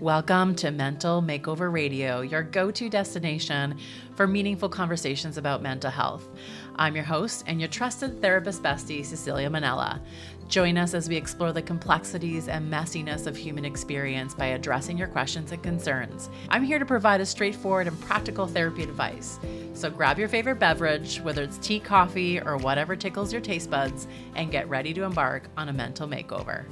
Welcome to Mental Makeover Radio, your go-to destination for meaningful conversations about mental health. I'm your host and your trusted therapist bestie, Cecilia Manella. Join us as we explore the complexities and messiness of human experience by addressing your questions and concerns. I'm here to provide a straightforward and practical therapy advice. So grab your favorite beverage, whether it's tea, coffee, or whatever tickles your taste buds, and get ready to embark on a mental makeover.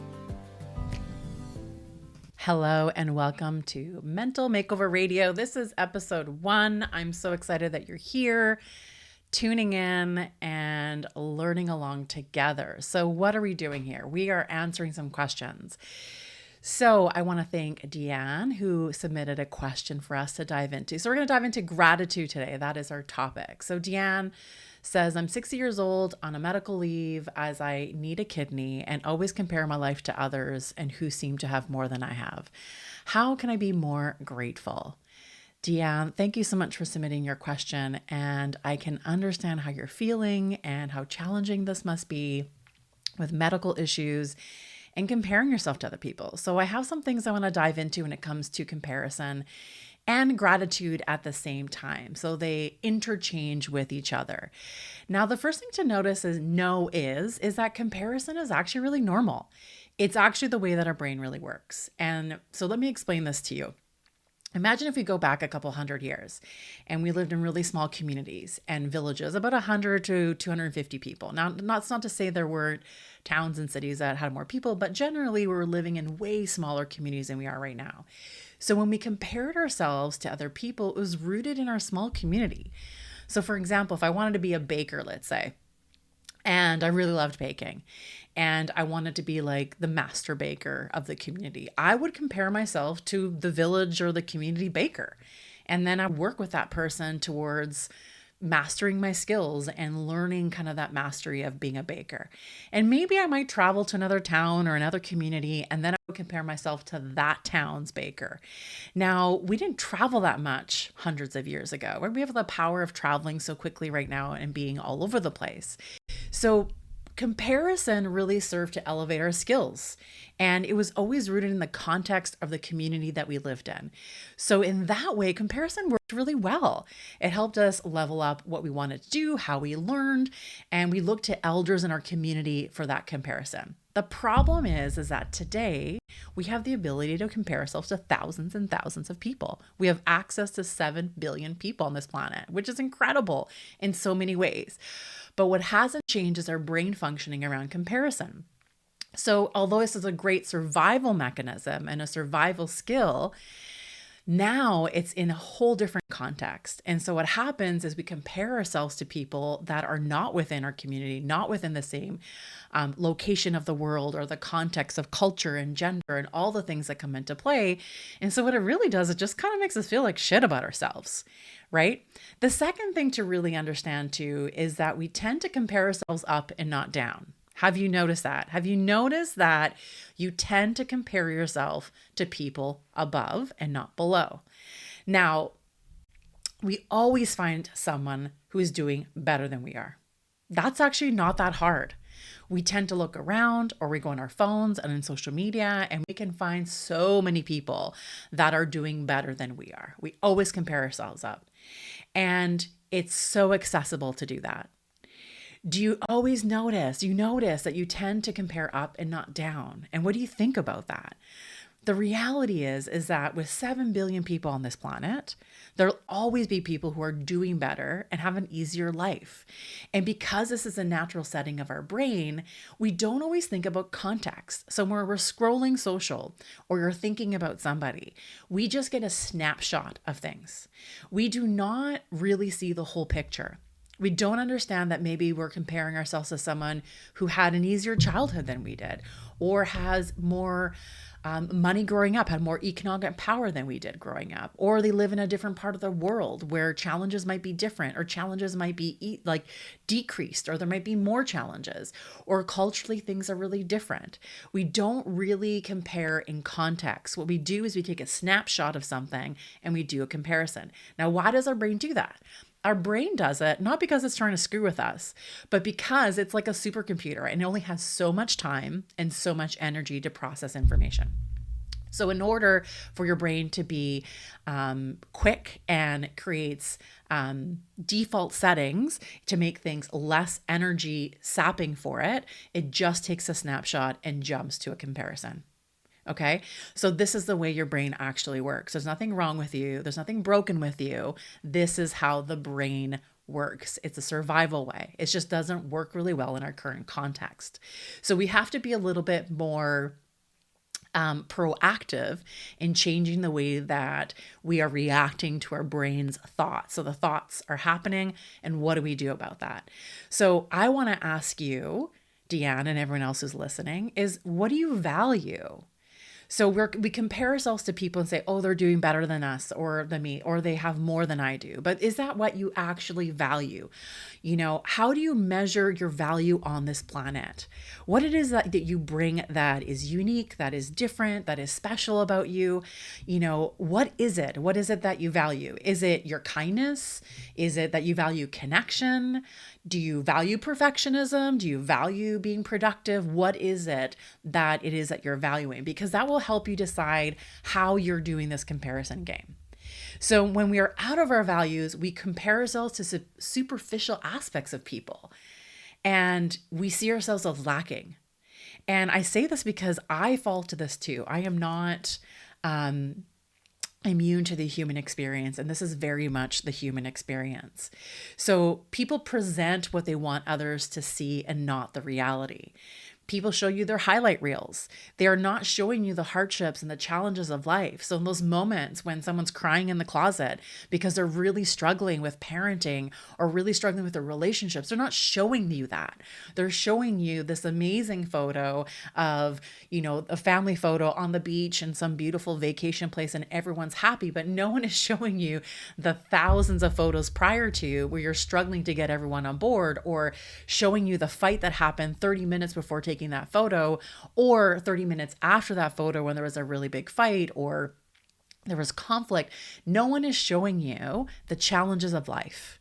Hello and welcome to Mental Makeover Radio. This is episode 1. I'm so excited that you're here, tuning in and learning along together. So what are we doing here? We are answering some questions. So I want to thank Deanne, who submitted a question for us to dive into. So we're going to dive into gratitude today. That is our topic. So Deanne says, I'm 60 years old on a medical leave as I need a kidney and always compare my life to others and who seem to have more than I have. How can I be more grateful? Deanne, thank you so much for submitting your question. And I can understand how you're feeling and how challenging this must be with medical issues and comparing yourself to other people. So I have some things I want to dive into when it comes to comparison and gratitude at the same time. So they interchange with each other. Now, the first thing to notice is that comparison is actually really normal. It's actually the way that our brain really works. And so let me explain this to you. Imagine if we go back a couple hundred years and we lived in really small communities and villages, about 100 to 250 people. Now, that's not to say there weren't towns and cities that had more people, but generally we were living in way smaller communities than we are right now. So when we compared ourselves to other people, it was rooted in our small community. So for example, if I wanted to be a baker, let's say, and I really loved baking, and I wanted to be like the master baker of the community, I would compare myself to the village or the community baker. And then I work with that person towards mastering my skills and learning kind of that mastery of being a baker. And maybe I might travel to another town or another community, and then I would compare myself to that town's baker. Now, we didn't travel that much hundreds of years ago. We have the power of traveling so quickly right now and being all over the place. So comparison really served to elevate our skills. And it was always rooted in the context of the community that we lived in. So in that way, comparison worked really well. It helped us level up what we wanted to do, how we learned, and we looked to elders in our community for that comparison. The problem is that today we have the ability to compare ourselves to thousands and thousands of people. We have access to 7 billion people on this planet, which is incredible in so many ways. But what hasn't changed is our brain functioning around comparison. So although this is a great survival mechanism and a survival skill, now it's in a whole different context. And so what happens is we compare ourselves to people that are not within our community, not within the same location of the world or the context of culture and gender and all the things that come into play. And so what it really does, it just kind of makes us feel like shit about ourselves, right? The second thing to really understand too is that we tend to compare ourselves up and not down. Have you noticed that? Have you noticed that you tend to compare yourself to people above and not below? Now, we always find someone who is doing better than we are. That's actually not that hard. We tend to look around or we go on our phones and in social media and we can find so many people that are doing better than we are. We always compare ourselves up. And it's so accessible to do that. Do you always notice that you tend to compare up and not down? And what do you think about that? The reality is that with 7 billion people on this planet, there'll always be people who are doing better and have an easier life. And because this is a natural setting of our brain, we don't always think about context. So when we're scrolling social or you're thinking about somebody, we just get a snapshot of things. We do not really see the whole picture. We don't understand that maybe we're comparing ourselves to someone who had an easier childhood than we did, or has more money growing up, had more economic power than we did growing up, or they live in a different part of the world where challenges might be different, or challenges might be decreased, or there might be more challenges, or culturally things are really different. We don't really compare in context. What we do is we take a snapshot of something and we do a comparison. Now, why does our brain do that? Our brain does it not because it's trying to screw with us, but because it's like a supercomputer and it only has so much time and so much energy to process information. So, in order for your brain to be quick and creates default settings to make things less energy sapping for it, it just takes a snapshot and jumps to a comparison. Okay. So, this is the way your brain actually works. There's nothing wrong with you, there's nothing broken with you. This is how the brain works. It's a survival way. It just doesn't work really well in our current context. So, we have to be a little bit more proactive in changing the way that we are reacting to our brain's thoughts. So the thoughts are happening, and what do we do about that? So I want to ask you, Deanne, and everyone else who's listening, is what do you value? So we compare ourselves to people and say, oh, they're doing better than us or than me, or they have more than I do. But is that what you actually value? How do you measure your value on this planet? What it is that you bring that is unique, that is different, that is special about you? What is it? What is it that you value? Is it your kindness? Is it that you value connection? Do you value perfectionism? Do you value being productive? What is it that you're valuing? Because that will help you decide how you're doing this comparison game. So when we are out of our values, we compare ourselves to superficial aspects of people and we see ourselves as lacking. And I say this because I fall to this too. I am not immune to the human experience, and this is very much the human experience. So people present what they want others to see and not the reality. People show you their highlight reels. They are not showing you the hardships and the challenges of life. So in those moments when someone's crying in the closet because they're really struggling with parenting or really struggling with their relationships, they're not showing you that. They're showing you this amazing photo of, a family photo on the beach in some beautiful vacation place and everyone's happy, but no one is showing you the thousands of photos prior to where you're struggling to get everyone on board, or showing you the fight that happened 30 minutes before taking that photo, or 30 minutes after that photo when there was a really big fight or there was conflict. No one is showing you the challenges of life.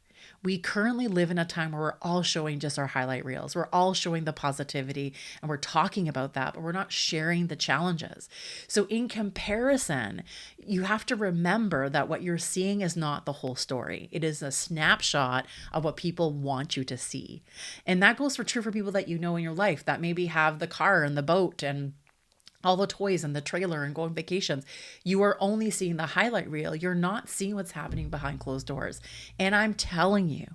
We currently live in a time where we're all showing just our highlight reels. We're all showing the positivity and we're talking about that, but we're not sharing the challenges. So in comparison, you have to remember that what you're seeing is not the whole story. It is a snapshot of what people want you to see. And that goes for true for people that you know in your life that maybe have the car and the boat and all the toys and the trailer and go on vacations. You are only seeing the highlight reel. You're not seeing what's happening behind closed doors. And I'm telling you,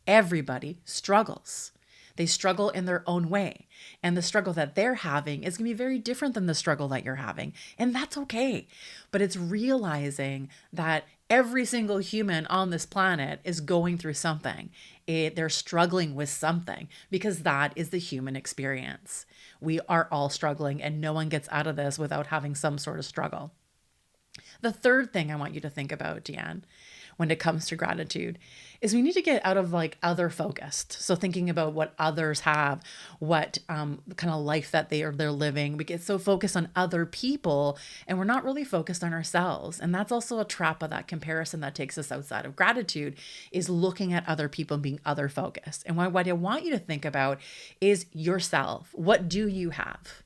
everybody struggles. They struggle in their own way. And the struggle that they're having is going to be very different than the struggle that you're having. And that's okay. But it's realizing that every single human on this planet is going through something. They're struggling with something because that is the human experience. We are all struggling and no one gets out of this without having some sort of struggle. The third thing I want you to think about, Deanne, when it comes to gratitude is we need to get out of other focused. So thinking about what others have, what kind of life that they're living. We get so focused on other people and we're not really focused on ourselves. And that's also a trap of that comparison that takes us outside of gratitude, is looking at other people and being other focused. And what I want you to think about is yourself. What do you have?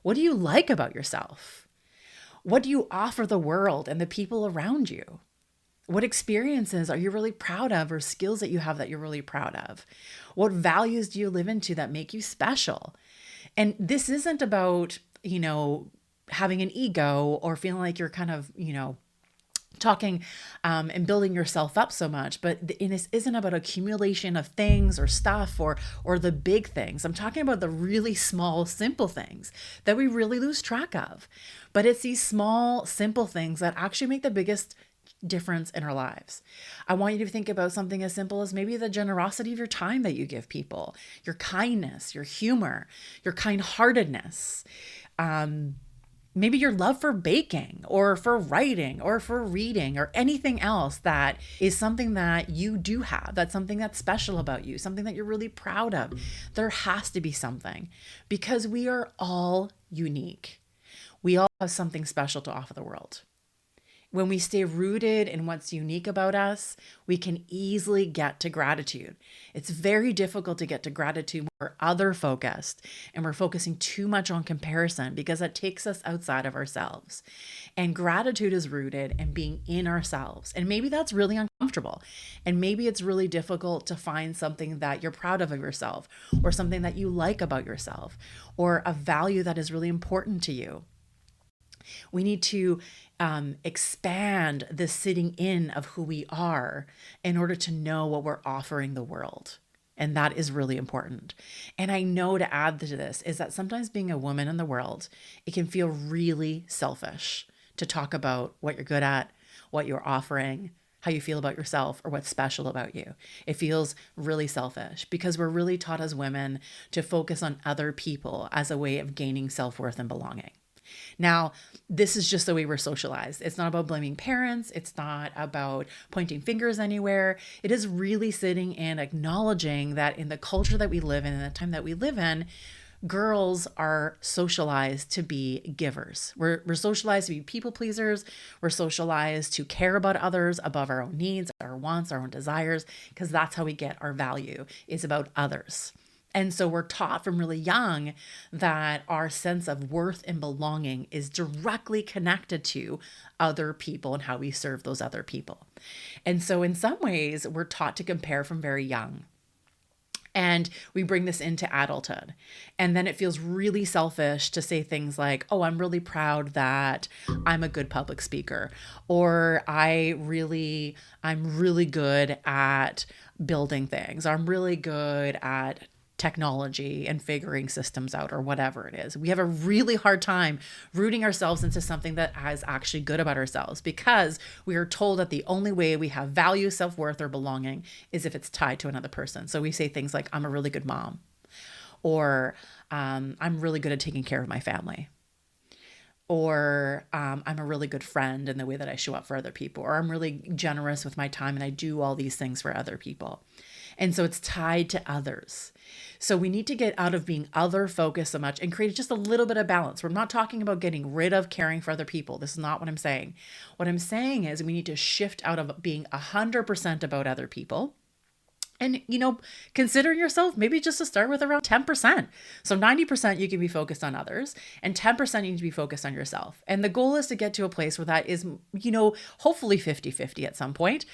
What do you like about yourself? What do you offer the world and the people around you? What experiences are you really proud of, or skills that you have that you're really proud of? What values do you live into that make you special? And this isn't about, having an ego or feeling like you're kind of, talking and building yourself up so much, but this isn't about accumulation of things or stuff or the big things. I'm talking about the really small, simple things that we really lose track of. But it's these small, simple things that actually make the biggest difference in our lives. I want you to think about something as simple as maybe the generosity of your time that you give people, your kindness, your humor, your kind-heartedness, maybe your love for baking or for writing or for reading or anything else that is something that you do have, that's something that's special about you, something that you're really proud of. There has to be something, because we are all unique. We all have something special to offer the world. When we stay rooted in what's unique about us, we can easily get to gratitude. It's very difficult to get to gratitude when we're other focused and we're focusing too much on comparison because that takes us outside of ourselves. And gratitude is rooted in being in ourselves. And maybe that's really uncomfortable. And maybe it's really difficult to find something that you're proud of yourself, or something that you like about yourself, or a value that is really important to you. We need to expand the sitting in of who we are in order to know what we're offering the world. And that is really important. And I know, to add to this, is that sometimes being a woman in the world, it can feel really selfish to talk about what you're good at, what you're offering, how you feel about yourself, or what's special about you. It feels really selfish because we're really taught as women to focus on other people as a way of gaining self-worth and belonging. Now, this is just the way we're socialized. It's not about blaming parents. It's not about pointing fingers anywhere. It is really sitting and acknowledging that in the culture that we live in, the time that we live in, girls are socialized to be givers. We're socialized to be people pleasers. We're socialized to care about others above our own needs, our wants, our own desires, because that's how we get our value, is about others. And so we're taught from really young that our sense of worth and belonging is directly connected to other people and how we serve those other people. And so in some ways, we're taught to compare from very young. And we bring this into adulthood. And then it feels really selfish to say things like, oh, I'm really proud that I'm a good public speaker, or I'm really good at building things. I'm really good at technology and figuring systems out, or whatever it is. We have a really hard time rooting ourselves into something that is actually good about ourselves, because we are told that the only way we have value, self-worth, or belonging is if it's tied to another person. So we say things like, I'm a really good mom, or I'm really good at taking care of my family, or I'm a really good friend in the way that I show up for other people, or I'm really generous with my time and I do all these things for other people. And so it's tied to others. So we need to get out of being other focused so much and create just a little bit of balance. We're not talking about getting rid of caring for other people. This is not what I'm saying. What I'm saying is we need to shift out of being 100% about other people. And, consider yourself maybe just to start with around 10%. So 90% you can be focused on others, and 10% you need to be focused on yourself. And the goal is to get to a place where that is, hopefully 50-50 at some point.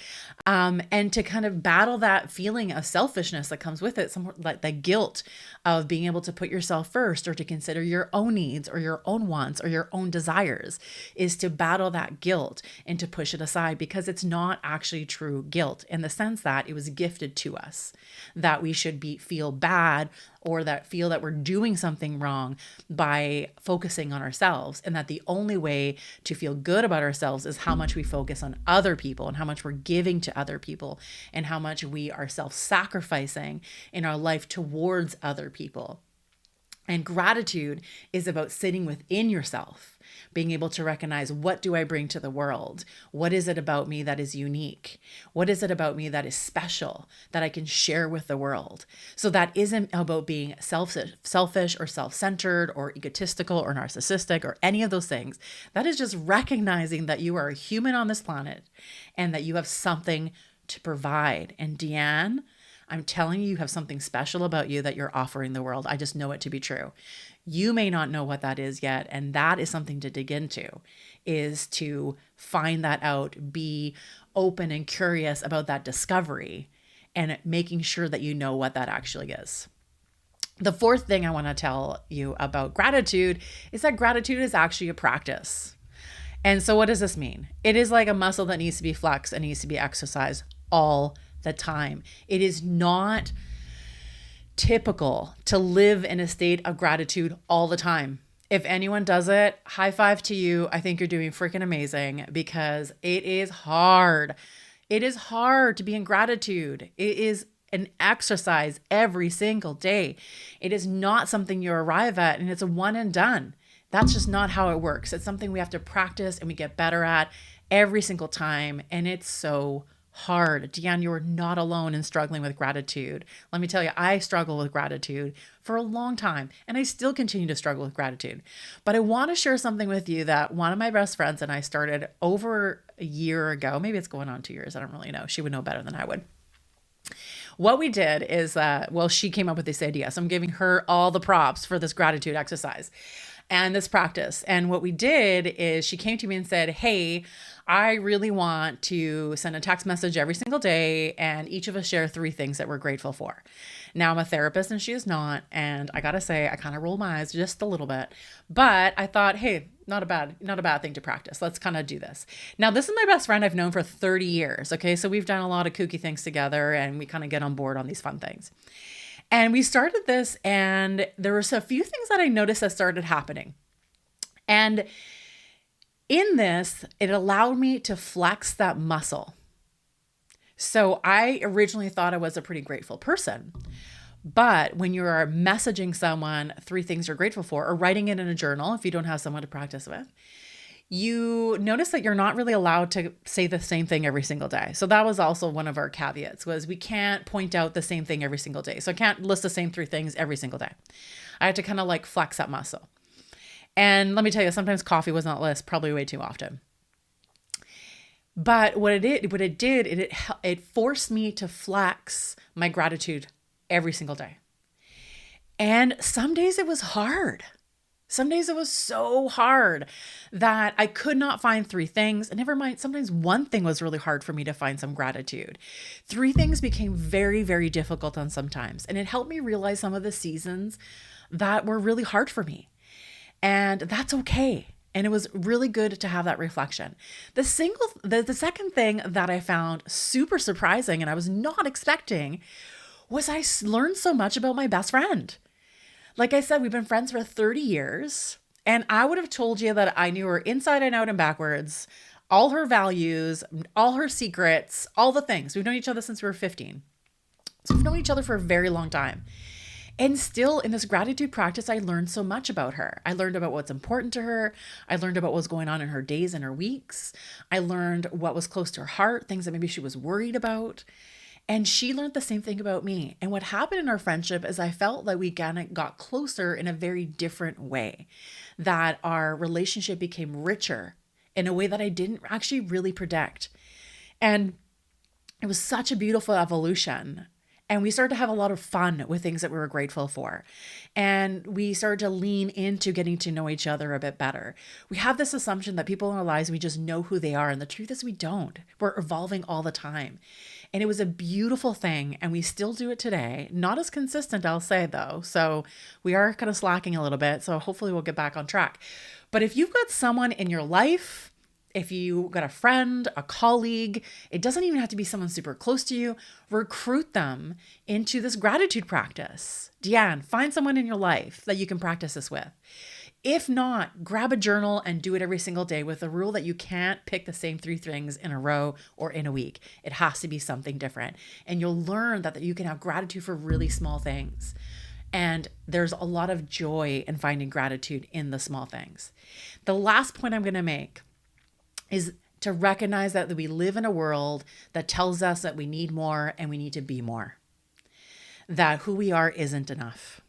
And to kind of battle that feeling of selfishness that comes with it, somewhat like the guilt of being able to put yourself first, or to consider your own needs or your own wants or your own desires, is to battle that guilt and to push it aside, because it's not actually true guilt, in the sense that it was gifted to us, that we should feel bad, or that feel that we're doing something wrong by focusing on ourselves, and that the only way to feel good about ourselves is how much we focus on other people, and how much we're giving to other people, and how much we are self-sacrificing in our life towards other people. And gratitude is about sitting within yourself, being able to recognize, what do I bring to the world? What is it about me that is unique? What is it about me that is special that I can share with the world? So that isn't about being selfish or self-centered or egotistical or narcissistic or any of those things. That is just recognizing that you are a human on this planet and that you have something to provide. And Deanne, I'm telling you, you have something special about you that you're offering the world. I just know it to be true. You may not know what that is yet. And that is something to dig into, is to find that out, be open and curious about that discovery, and making sure that you know what that actually is. The fourth thing I want to tell you about gratitude is that gratitude is actually a practice. And so what does this mean? It is like a muscle that needs to be flexed and needs to be exercised all the time. It is not typical to live in a state of gratitude all the time. If anyone does it, high five to you. I think you're doing freaking amazing, because it is hard. It is hard to be in gratitude. It is an exercise every single day. It is not something you arrive at and it's a one and done. That's just not how it works. It's something we have to practice and we get better at every single time. And it's so hard. Deanne, you are not alone in struggling with gratitude. Let me tell you, I struggle with gratitude for a long time, and I still continue to struggle with gratitude. But I want to share something with you that one of my best friends and I started over a year ago. Maybe it's going on 2 years. I don't really know. She would know better than I would. What we did is, she came up with this idea. So I'm giving her all the props for this gratitude exercise and this practice. And what we did is she came to me and said, hey, I really want to send a text message every single day, and each of us share 3 things that we're grateful for. Now, I'm a therapist and she is not. And I got to say, I kind of roll my eyes just a little bit, but I thought, hey, not a bad thing to practice. Let's kind of do this. Now, this is my best friend I've known for 30 years. Okay. So we've done a lot of kooky things together and we kind of get on board on these fun things. And we started this, and there were a few things that I noticed that started happening. And in this, it allowed me to flex that muscle. So I originally thought I was a pretty grateful person. But when you're messaging someone 3 things you're grateful for, or writing it in a journal, if you don't have someone to practice with, you notice that you're not really allowed to say the same thing every single day. So that was also one of our caveats, was we can't point out the same thing every single day. So I can't list the same 3 things every single day. I had to kind of like flex that muscle. And let me tell you, sometimes coffee was on that list, probably way too often. But what it did, it forced me to flex my gratitude every single day. And some days it was hard. Some days it was so hard that I could not find 3 things. And never mind, sometimes one thing was really hard for me to find some gratitude. 3 things became very, very difficult on sometimes. And it helped me realize some of the seasons that were really hard for me. And that's okay. And it was really good to have that reflection. The second thing that I found super surprising and I was not expecting was I learned so much about my best friend. Like I said, we've been friends for 30 years, and I would have told you that I knew her inside and out and backwards, all her values, all her secrets, all the things. We've known each other since we were 15. So we've known each other for a very long time. And still in this gratitude practice, I learned so much about her. I learned about what's important to her. I learned about what was going on in her days and her weeks. I learned what was close to her heart, things that maybe she was worried about. And she learned the same thing about me. And what happened in our friendship is I felt like we kind of got closer in a very different way, that our relationship became richer in a way that I didn't actually really predict. And it was such a beautiful evolution. And we started to have a lot of fun with things that we were grateful for. And we started to lean into getting to know each other a bit better. We have this assumption that people in our lives, we just know who they are. And the truth is we don't. We're evolving all the time. And it was a beautiful thing. And we still do it today. Not as consistent, I'll say, though. So we are kind of slacking a little bit. So hopefully we'll get back on track. But if you've got someone in your life, if you got a friend, a colleague, it doesn't even have to be someone super close to you, recruit them into this gratitude practice. Deanne, find someone in your life that you can practice this with. If not, grab a journal and do it every single day with the rule that you can't pick the same 3 things in a row or in a week. It has to be something different. And you'll learn that you can have gratitude for really small things. And there's a lot of joy in finding gratitude in the small things. The last point I'm going to make is to recognize that we live in a world that tells us that we need more and we need to be more, that who we are isn't enough.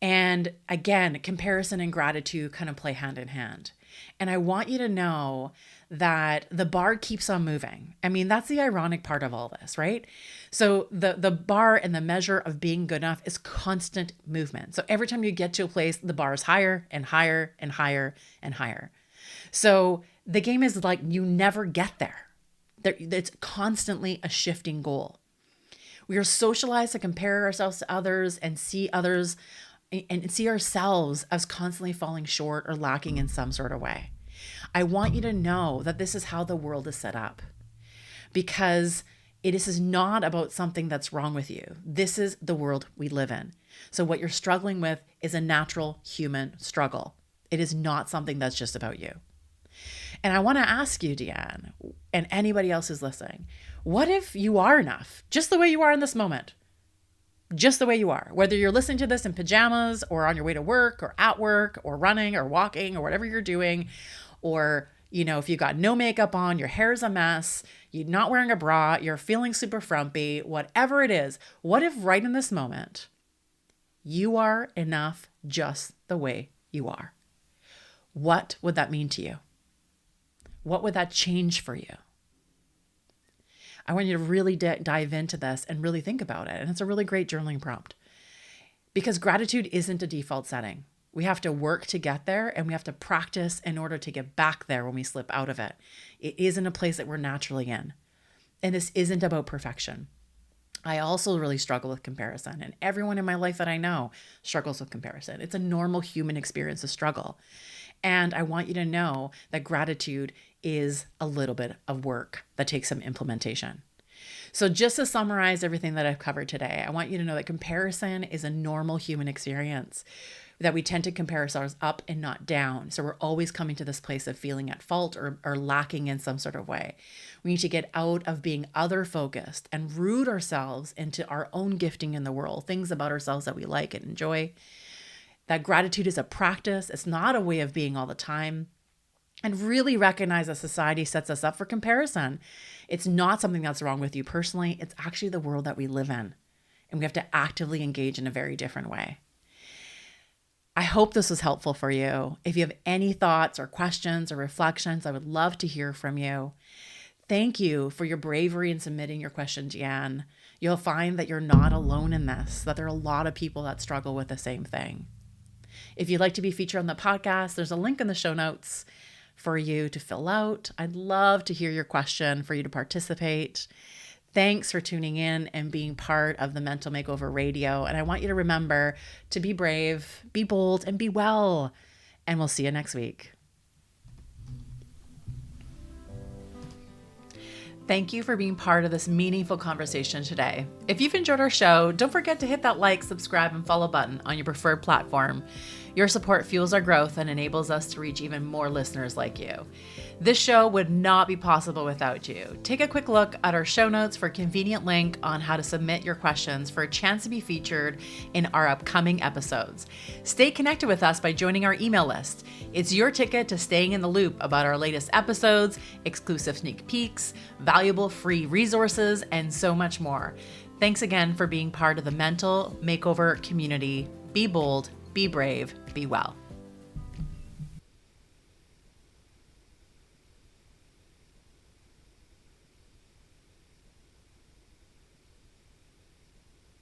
And again, comparison and gratitude kind of play hand in hand. And I want you to know that the bar keeps on moving. I mean, that's the ironic part of all this, right? So the bar and the measure of being good enough is constant movement. So every time you get to a place, the bar is higher and higher and higher and higher. So the game is like you never get there. It's constantly a shifting goal. We are socialized to compare ourselves to others and see others and see ourselves as constantly falling short or lacking in some sort of way. I want you to know that this is how the world is set up, because it is not about something that's wrong with you. This is the world we live in. So what you're struggling with is a natural human struggle. It is not something that's just about you. And I want to ask you, Deanne, and anybody else who's listening, what if you are enough, just the way you are in this moment? Just the way you are, whether you're listening to this in pajamas or on your way to work or at work or running or walking or whatever you're doing, or If you got no makeup on, your hair's a mess, you're not wearing a bra, you're feeling super frumpy, whatever it is, what if right in this moment, you are enough just the way you are? What would that mean to you? What would that change for you? I want you to really dive into this and really think about it. And it's a really great journaling prompt because gratitude isn't a default setting. We have to work to get there and we have to practice in order to get back there when we slip out of it. It isn't a place that we're naturally in. And this isn't about perfection. I also really struggle with comparison, and everyone in my life that I know struggles with comparison. It's a normal human experience to struggle. And I want you to know that gratitude is a little bit of work that takes some implementation. So just to summarize everything that I've covered today, I want you to know that comparison is a normal human experience, that we tend to compare ourselves up and not down. So we're always coming to this place of feeling at fault or lacking in some sort of way. We need to get out of being other focused and root ourselves into our own gifting in the world, things about ourselves that we like and enjoy. That gratitude is a practice. It's not a way of being all the time. And really recognize that society sets us up for comparison. It's not something that's wrong with you personally. It's actually the world that we live in. And we have to actively engage in a very different way. I hope this was helpful for you. If you have any thoughts or questions or reflections, I would love to hear from you. Thank you for your bravery in submitting your question, Deanne. You'll find that you're not alone in this, that there are a lot of people that struggle with the same thing. If you'd like to be featured on the podcast, there's a link in the show notes for you to fill out. I'd love to hear your question, for you to participate. Thanks for tuning in and being part of the Mental Makeover Radio. And I want you to remember to be brave, be bold, and be well. And we'll see you next week. Thank you for being part of this meaningful conversation today. If you've enjoyed our show, don't forget to hit that like, subscribe, and follow button on your preferred platform. Your support fuels our growth and enables us to reach even more listeners like you. This show would not be possible without you. Take a quick look at our show notes for a convenient link on how to submit your questions for a chance to be featured in our upcoming episodes. Stay connected with us by joining our email list. It's your ticket to staying in the loop about our latest episodes, exclusive sneak peeks, valuable free resources, and so much more. Thanks again for being part of the Mental Makeover community. Be bold, be brave, be well.